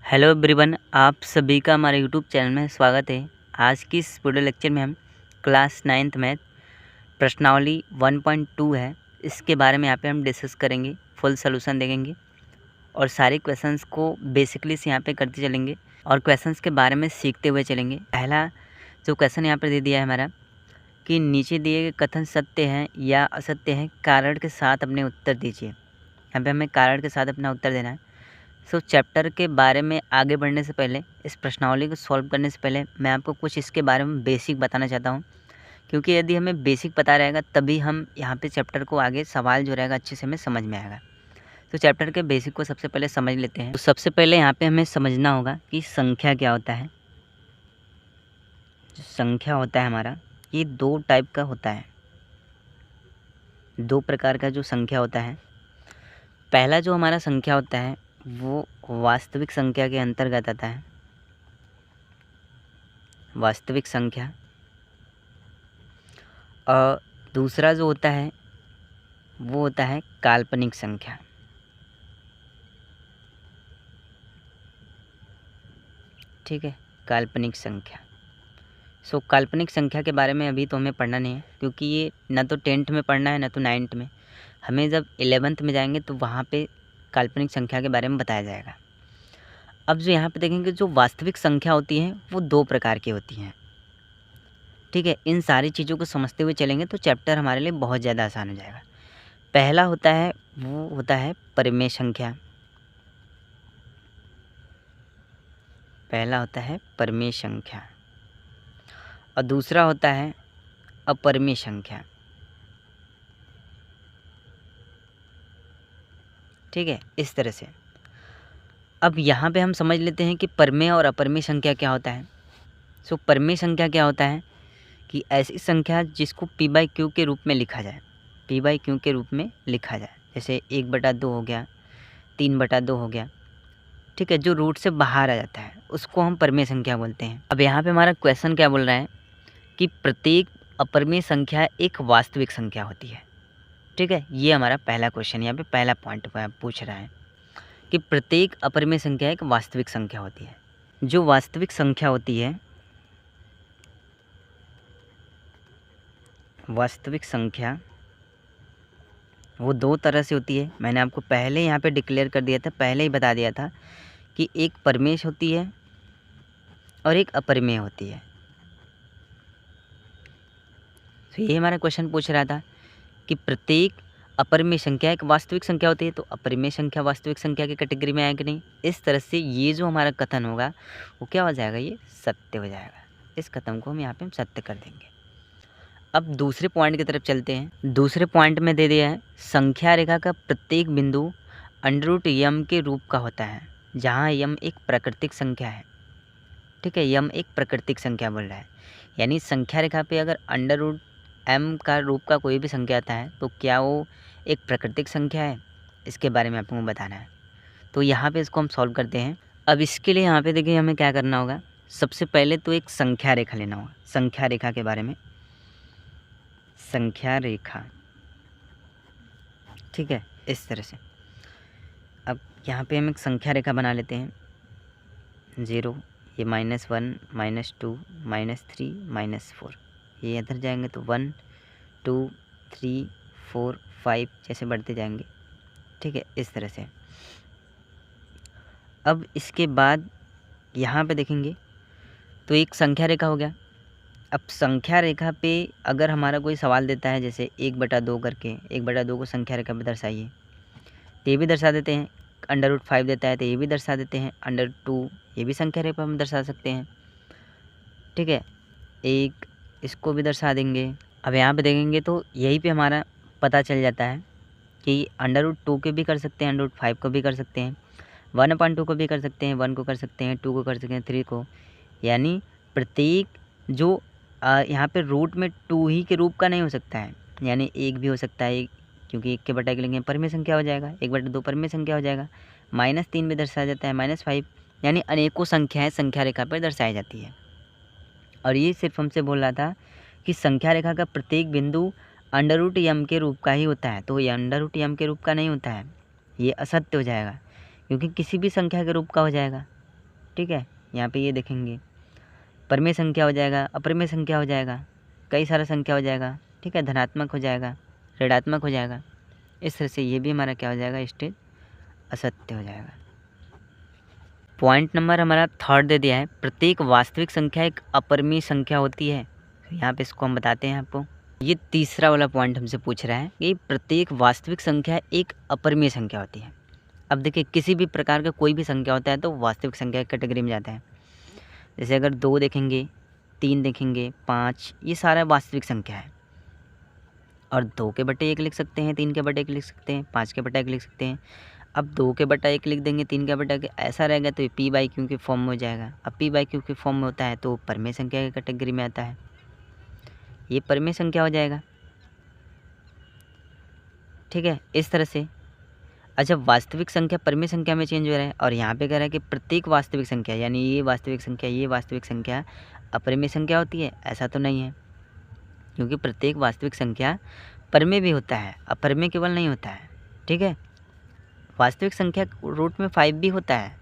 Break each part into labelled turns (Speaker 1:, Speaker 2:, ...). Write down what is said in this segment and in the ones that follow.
Speaker 1: Hello everyone, आप सभी का हमारे यूट्यूब चैनल में स्वागत है। आज की इस वीडियो लेक्चर में हम क्लास 9th मैथ प्रश्नावली 1.2 है, इसके बारे में यहाँ पे हम डिस्कस करेंगे, फुल सॉल्यूशन देखेंगे और सारे क्वेश्चंस को बेसिकली से यहाँ पे करते चलेंगे और क्वेश्चंस के बारे में सीखते हुए चलेंगे। पहला जो क्वेश्चन यहाँ पर दे दिया है हमारा कि नीचे दिए गए कथन सत्य हैं या असत्य हैं, कारण के साथ अपने उत्तर दीजिए। यहाँ पर हमें कारण के साथ अपना उत्तर देना है। चैप्टर के बारे में आगे बढ़ने से पहले, इस प्रश्नावली को सॉल्व करने से पहले मैं आपको कुछ इसके बारे में बेसिक बताना चाहता हूँ, क्योंकि यदि हमें बेसिक पता रहेगा तभी हम यहाँ पे चैप्टर को आगे सवाल जो रहेगा अच्छे से हमें समझ में आएगा। तो चैप्टर के बेसिक को सबसे पहले समझ लेते हैं। तो सबसे पहले यहाँ पे हमें समझना होगा कि संख्या क्या होता है। जो संख्या होता है हमारा, ये दो टाइप का होता है, दो प्रकार का जो संख्या होता है। पहला जो हमारा संख्या होता है वो वास्तविक संख्या के अंतर्गत आता है, वास्तविक संख्या। और दूसरा जो होता है वो होता है काल्पनिक संख्या। ठीक है, काल्पनिक संख्या। काल्पनिक संख्या के बारे में अभी तो हमें पढ़ना नहीं है, क्योंकि ये ना तो 10th में पढ़ना है ना तो 9th में। हमें जब 11th में जाएंगे तो वहाँ पे काल्पनिक संख्या के बारे में बताया जाएगा। अब जो यहाँ पे देखेंगे, जो वास्तविक संख्या होती है वो दो प्रकार की होती हैं। ठीक है, इन सारी चीज़ों को समझते हुए चलेंगे तो चैप्टर हमारे लिए बहुत ज़्यादा आसान हो जाएगा। पहला होता है वो होता है परिमेय संख्या। पहला होता है परिमेय संख्या और दूसरा होता है अपरिमेय संख्या। ठीक है, इस तरह से। अब यहाँ पे हम समझ लेते हैं कि परिमेय और अपरिमेय संख्या क्या होता है। परिमेय संख्या क्या होता है कि ऐसी संख्या जिसको p/q के रूप में लिखा जाए, p/q के रूप में लिखा जाए। जैसे 1/2 हो गया, 3/2 हो गया। ठीक है, जो रूट से बाहर आ जाता है उसको हम परिमेय संख्या बोलते हैं। अब यहाँ पे हमारा क्वेश्चन क्या बोल रहा है कि प्रत्येक अपरिमेय संख्या एक वास्तविक संख्या होती है। ठीक है, ये हमारा पहला क्वेश्चन, यहाँ पे पहला पॉइंट पूछ रहा है कि प्रत्येक अपरिमेय संख्या एक वास्तविक संख्या होती है। जो वास्तविक संख्या होती है, वास्तविक संख्या वो दो तरह से होती है। मैंने आपको पहले यहाँ पे डिक्लेयर कर दिया था, पहले ही बता दिया था कि एक परिमेय होती है और एक अपरिमेय होती है। तो ये हमारा क्वेश्चन पूछ रहा था कि प्रत्येक अपरिमेय संख्या एक वास्तविक संख्या होती है, तो अपरिमेय संख्या वास्तविक संख्या की कैटेगरी में आएगी नहीं। इस तरह से ये जो हमारा कथन होगा वो क्या हो जाएगा, ये सत्य हो जाएगा। इस कथन को हम यहाँ पे हम सत्य कर देंगे। अब दूसरे पॉइंट की तरफ चलते हैं। दूसरे पॉइंट में दे दिया है संख्या रेखा का प्रत्येक बिंदु √m के रूप का होता है, जहाँ m एक प्राकृतिक संख्या है। ठीक है, m एक प्राकृतिक संख्या बोल रहा है, यानी संख्या रेखा पे अगर √m का रूप का कोई भी संख्या आता है तो क्या वो एक प्राकृतिक संख्या है, इसके बारे में आपको बताना है। तो यहाँ पे इसको हम सॉल्व करते हैं। अब इसके लिए यहाँ पे देखिए हमें क्या करना होगा। सबसे पहले तो एक संख्या रेखा लेना होगा। संख्या रेखा के बारे में, संख्या रेखा। ठीक है, इस तरह से। अब यहाँ पे हम एक संख्या रेखा बना लेते हैं। 0, ये -1, -2, -3, -4, ये इधर जाएंगे तो 1, 2, 3, 4, 5 जैसे बढ़ते जाएंगे। ठीक है, इस तरह से। अब इसके बाद यहाँ पे देखेंगे तो एक संख्या रेखा हो गया। अब संख्या रेखा पे अगर हमारा कोई सवाल देता है, जैसे 1/2 करके, 1/2 को संख्या रेखा पे दर्शाइए, तो ये भी दर्शा देते हैं। √5 देता है तो ये भी दर्शा देते हैं। √2 ये भी संख्या रेखा हम दर्शा सकते हैं। ठीक है, एक इसको भी दर्शा देंगे। अब यहाँ पे देखेंगे तो यहीं पे हमारा पता चल जाता है कि √2 के भी कर सकते हैं, √5 को भी कर सकते हैं, 1/2 को भी कर सकते हैं, 1 को कर सकते हैं, 2 को कर सकते हैं, 3 को। यानी प्रत्येक जो यहाँ पे रूट में 2 ही के रूप का नहीं हो सकता है, यानी 1 भी हो सकता है, क्योंकि 1 के बटा के लेंगे परिमेय संख्या हो जाएगा, 1/2 परिमेय संख्या हो जाएगा। -3 भी दर्शाया जाता है, -5, यानी अनेकों संख्याएँ संख्या रेखा पर दर्शाई जाती है। और ये सिर्फ हमसे बोल रहा था कि संख्या रेखा का प्रत्येक बिंदु √m के रूप का ही होता है, तो ये √m के रूप का नहीं होता है, ये असत्य हो जाएगा, क्योंकि किसी भी संख्या के रूप का हो जाएगा। ठीक है। यहाँ पे ये देखेंगे परमेय संख्या हो जाएगा, अपरिमेय संख्या हो जाएगा, कई सारा संख्या हो जाएगा, ठीक है, धनात्मक हो जाएगा, ऋणात्मक हो जाएगा। इस तरह से ये भी हमारा क्या हो जाएगा, स्टेज असत्य हो जाएगा। पॉइंट नंबर हमारा 3 दे दिया है, प्रत्येक वास्तविक संख्या एक अपरिमेय संख्या होती है। यहाँ पे इसको हम बताते हैं आपको। ये तीसरा वाला पॉइंट हमसे पूछ रहा है कि प्रत्येक वास्तविक संख्या एक अपरिमेय संख्या होती है। अब देखिए किसी भी प्रकार का कोई भी संख्या होता है तो वास्तविक संख्या की कैटेगरी में जाता है। जैसे अगर 2 देखेंगे, 3 देखेंगे, 5, ये सारा वास्तविक संख्या है। और 2 के बटे 1 लिख सकते हैं, 3 के बटे 1 लिख सकते हैं, 5 के बटे 1 लिख सकते हैं। अब 2 के बटा 1 लिख देंगे, 3 के बटा 1 ऐसा रहेगा तो ये p/q के फॉर्म में हो जाएगा। अब p/q के फॉर्म में होता है तो परिमेय संख्या की कैटेगरी में आता है, ये परिमेय संख्या हो जाएगा। ठीक है, इस तरह से। अच्छा, वास्तविक संख्या परिमेय संख्या में चेंज हो रहा है और यहाँ पे कह रहा है कि प्रत्येक वास्तविक संख्या, यानी ये वास्तविक संख्या अपरिमेय संख्या होती है, ऐसा तो नहीं है, क्योंकि प्रत्येक वास्तविक संख्या परिमेय भी होता है, अपरिमेय केवल नहीं होता है। ठीक है, वास्तविक संख्या रूट में 5 भी होता है,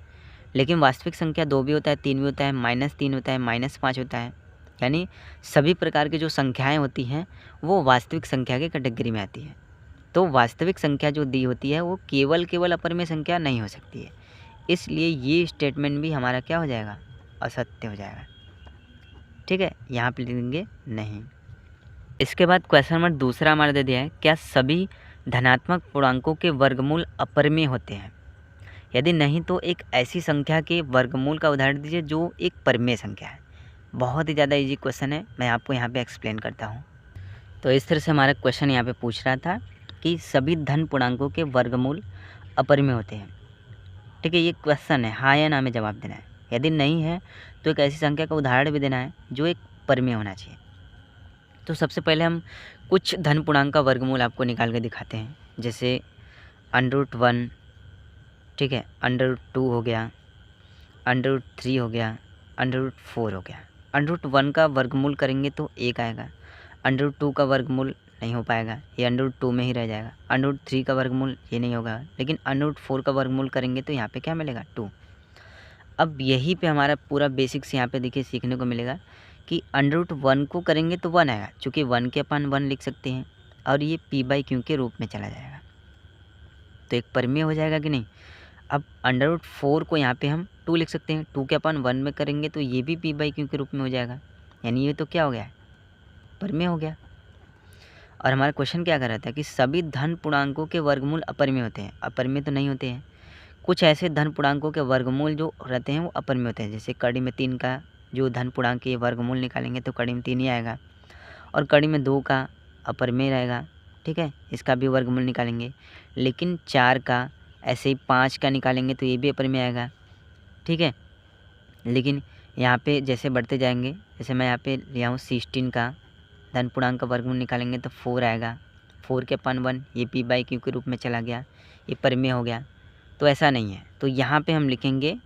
Speaker 1: लेकिन वास्तविक संख्या 2 भी होता है, 3 भी होता है, -3 होता है, -5 होता है, यानी सभी प्रकार की जो संख्याएँ होती हैं वो वास्तविक संख्या की कैटेगरी में आती है। तो वास्तविक संख्या जो दी होती है वो केवल अपरिमेय संख्या नहीं हो सकती है, इसलिए ये स्टेटमेंट भी हमारा क्या हो जाएगा, असत्य हो जाएगा। ठीक है, यहाँ पे लिखेंगे नहीं। इसके बाद क्वेश्चन नंबर दूसरा हमारा दे दिया है, क्या सभी धनात्मक पूर्णांकों के वर्गमूल अपरिमेय होते हैं? यदि नहीं तो एक ऐसी संख्या के वर्गमूल का उदाहरण दीजिए जो एक परिमेय संख्या है। बहुत ही ज़्यादा इजी क्वेश्चन है, मैं आपको यहाँ पे एक्सप्लेन करता हूँ। तो इस तरह से हमारा क्वेश्चन यहाँ पे पूछ रहा था कि सभी धन पूर्णांकों के वर्गमूल अपरिमेय होते हैं। ठीक है, ये क्वेश्चन है, हाँ या ना में जवाब देना है। यदि नहीं है तो एक ऐसी संख्या का उदाहरण भी देना है जो एक परिमेय होना चाहिए। तो सबसे पहले हम कुछ धन पूर्णांक का वर्गमूल आपको निकाल के दिखाते हैं, जैसे √1, ठीक है, √2 हो गया, √3 हो गया, √4 हो गया। √1 का वर्गमूल करेंगे तो 1 आएगा, √2 का वर्गमूल नहीं हो पाएगा, ये √2 में ही रह जाएगा, √3 का वर्गमूल ये नहीं होगा, लेकिन √4 का वर्गमूल करेंगे तो यहाँ पे क्या मिलेगा, 2। अब यहीं पे हमारा पूरा बेसिक्स यहाँ पे देखिए सीखने को मिलेगा कि √1 को करेंगे तो 1 आएगा, चूँकि 1 के अपन 1 लिख सकते हैं और ये p/q के रूप में चला जाएगा, तो एक परिमेय हो जाएगा कि नहीं। अब √4 को यहाँ पे हम 2 लिख सकते हैं, 2 के अपन 1 में करेंगे तो ये भी p/q के रूप में हो जाएगा, यानी ये तो क्या हो गया, परिमेय हो गया। और हमारा क्वेश्चन क्या कर रहा था कि सभी धन पूर्णांकों के वर्गमूल अपरिमेय होते हैं, अपरिमेय तो नहीं होते हैं। कुछ ऐसे धन पूर्णांकों के वर्गमूल जो रहते हैं वो अपरिमेय होते हैं, जैसे कड़ी में 3 का जो धन पूर्णांक के वर्गमूल निकालेंगे तो कड़ी में 3 ही आएगा, और कड़ी में 2 का अपरिमेय रहेगा। ठीक है, इसका भी वर्गमूल निकालेंगे, लेकिन 4 का, ऐसे ही 5 का निकालेंगे तो ये भी अपरिमेय आएगा। ठीक है, लेकिन यहाँ पे जैसे बढ़ते जाएंगे, जैसे मैं यहाँ पे लिया हूँ 16 का धन पूर्णांक का वर्गमूल निकालेंगे तो 4 आएगा, 4 के अपन 1, ये p/q के रूप में चला गया, ये परिमेय हो गया। तो ऐसा नहीं है, तो यहाँ पे हम लिखेंगे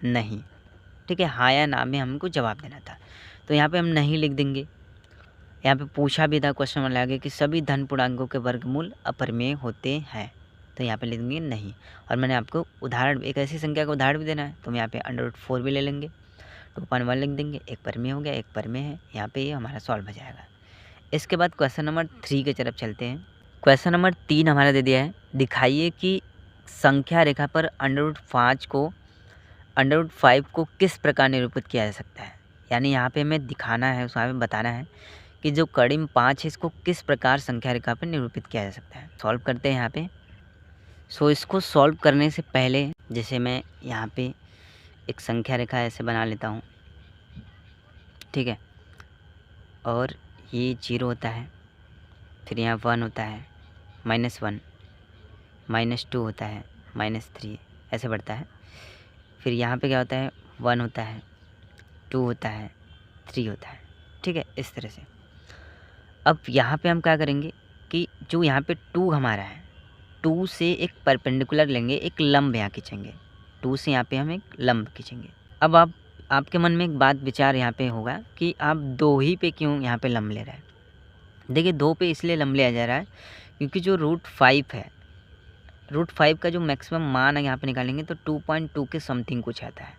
Speaker 1: नहीं। ठीक है, हाँ या ना में हमको जवाब देना था, तो यहाँ पे हम नहीं लिख देंगे। यहाँ पे पूछा भी था क्वेश्चन में आगे कि सभी धन पूर्णांकों के वर्गमूल अपरिमेय होते हैं, तो यहाँ पे लिख देंगे नहीं। और मैंने आपको उदाहरण, एक ऐसी संख्या का उदाहरण भी देना है, तो हम यहाँ पे √4 भी ले लेंगे, 2/1 लिख देंगे, एक परिमेय हो गया, एक परिमेय है, यहाँ पे ये हमारा सॉल्व हो जाएगा। इसके बाद क्वेश्चन नंबर 3 की तरफ चलते हैं। क्वेश्चन नंबर 3 हमारा दे दिया है, दिखाइए कि संख्या रेखा पर √5 को किस प्रकार निरूपित किया जा सकता है। यानी यहाँ पे हमें दिखाना है, उसमें हमें बताना है कि जो कड़ी में 5 है इसको किस प्रकार संख्या रेखा पर निरूपित किया जा सकता है। सॉल्व करते हैं यहाँ पे। सो इसको सॉल्व करने से पहले जैसे मैं यहाँ पे एक संख्या रेखा ऐसे बना लेता हूँ, ठीक है, और ये 0 होता है, फिर यहाँ 1 होता है, -1, -2 होता है, -3, ऐसे बढ़ता है। फिर यहाँ पे क्या होता है, 1 होता है, 2 होता है, 3 होता है। ठीक है, इस तरह से। अब यहाँ पे हम क्या करेंगे कि जो यहाँ पे 2 हमारा है, 2 से एक परपेंडिकुलर लेंगे, एक लंब यहाँ खींचेंगे, 2 से यहाँ पे हम एक लंब खींचेंगे। अब आपके मन में एक बात विचार यहाँ पे होगा कि आप 2 ही पे क्यों यहाँ पे लंब ले रहे हैं। देखिए 2 पे इसलिए लंब लिया जा रहा है क्योंकि जो √5 है, √5 का जो मैक्सिमम मान है यहाँ पे निकालेंगे तो 2.2 के समथिंग कुछ आता है।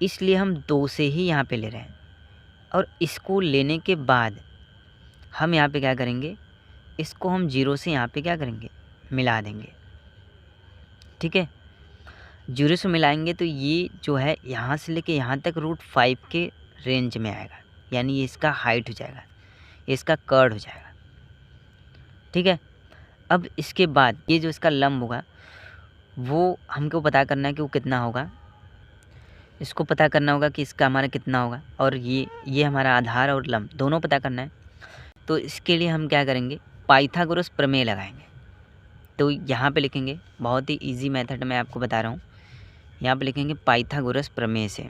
Speaker 1: इसलिए हम 2 से ही यहाँ पे ले रहे हैं। और इसको लेने के बाद हम यहाँ पे क्या करेंगे, इसको हम 0 से यहाँ पे क्या करेंगे, मिला देंगे। ठीक है, 0 से मिलाएंगे तो ये जो है यहाँ से लेके यहाँ तक √5 के रेंज में आएगा, यानी ये इसका हाइट हो जाएगा, ये इसका कर्ड हो जाएगा। ठीक है, अब इसके बाद ये जो इसका लंब होगा वो हमको पता करना है कि वो कितना होगा। इसको पता करना होगा कि इसका हमारा कितना होगा, और ये हमारा आधार और लंब दोनों पता करना है। तो इसके लिए हम क्या करेंगे, पाइथागोरस प्रमेय लगाएंगे। तो यहाँ पे लिखेंगे, बहुत ही इजी मेथड मैं आपको बता रहा हूँ। यहाँ पे लिखेंगे पाइथागोरस प्रमेय से,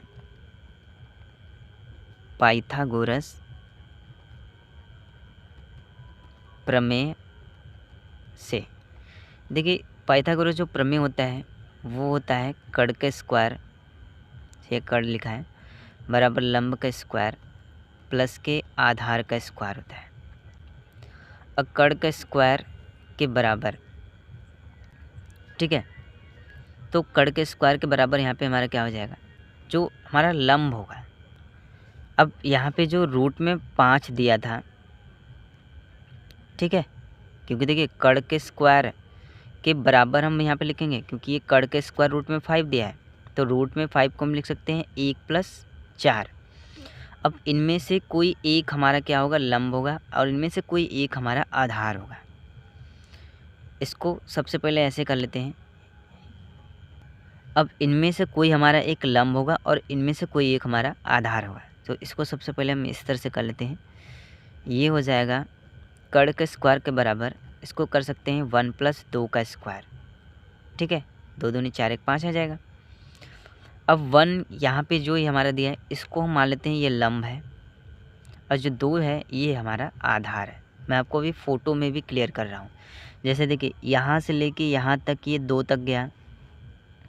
Speaker 1: पाइथागोरस प्रमेय से। देखिए पाइथागोरस जो प्रमेय होता है वो होता है कड़ का स्क्वायर, ये कड़ लिखा है, बराबर लंब का स्क्वायर प्लस के आधार का स्क्वायर होता है। अब कड़ का स्क्वायर के बराबर, ठीक है, तो कड़ के स्क्वायर के बराबर यहाँ पे हमारा क्या हो जाएगा, जो हमारा लंब होगा। अब यहाँ पे जो रूट में 5 दिया था, ठीक है, क्योंकि देखिए कड़ के स्क्वायर के बराबर हम यहाँ पे लिखेंगे, क्योंकि ये कड़ के स्क्वायर रूट में 5 दिया है, तो रूट में 5 को हम लिख सकते हैं 1 + 4। अब इनमें से कोई एक हमारा क्या होगा, लंब होगा, और इनमें से कोई एक हमारा आधार होगा। इसको सबसे पहले ऐसे कर लेते हैं। अब इनमें से कोई हमारा एक लंब होगा और इनमें से कोई एक हमारा आधार होगा। तो इसको सबसे पहले हम इस तरह से कर लेते हैं। ये हो जाएगा कड़ के स्क्वायर के बराबर, इसको कर सकते हैं 1 + 2 का स्क्वायर। ठीक है, 2 दूनी 4 1 5 आ जाएगा। अब 1 यहाँ पे जो ये हमारा दिया है इसको हम मान लेते हैं ये लंब है, और जो 2 है ये हमारा आधार है। मैं आपको अभी फ़ोटो में भी क्लियर कर रहा हूँ। जैसे देखिए यहाँ से लेके यहाँ तक ये 2 तक गया,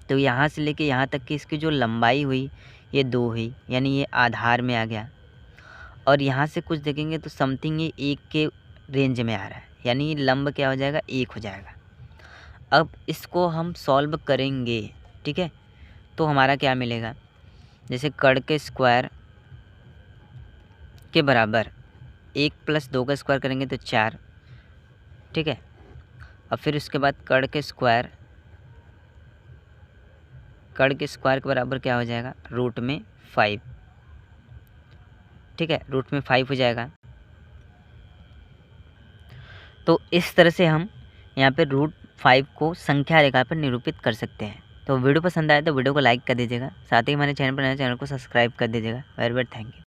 Speaker 1: तो यहाँ से लेके यहाँ तक की इसकी जो लंबाई हुई ये 2 हुई, यानी ये आधार में आ गया। और यहाँ से कुछ देखेंगे तो समथिंग ये 1 के रेंज में आ रहा है, यानी ये लंब क्या हो जाएगा, 1 हो जाएगा। अब इसको हम सॉल्व करेंगे, ठीक है, तो हमारा क्या मिलेगा, जैसे कड़ के स्क्वायर के बराबर 1 + 2 का स्क्वायर करेंगे तो 4, ठीक है। और फिर उसके बाद कड़ के स्क्वायर के बराबर क्या हो जाएगा, रूट में 5, ठीक है, रूट में 5 हो जाएगा। तो इस तरह से हम यहाँ पे √5 को संख्या रेखा पर निरूपित कर सकते हैं। तो वीडियो पसंद आए तो वीडियो को लाइक कर दीजिएगा, साथ ही हमारे चैनल पर नए चैनल को सब्सक्राइब कर दीजिएगा। Very very thank you.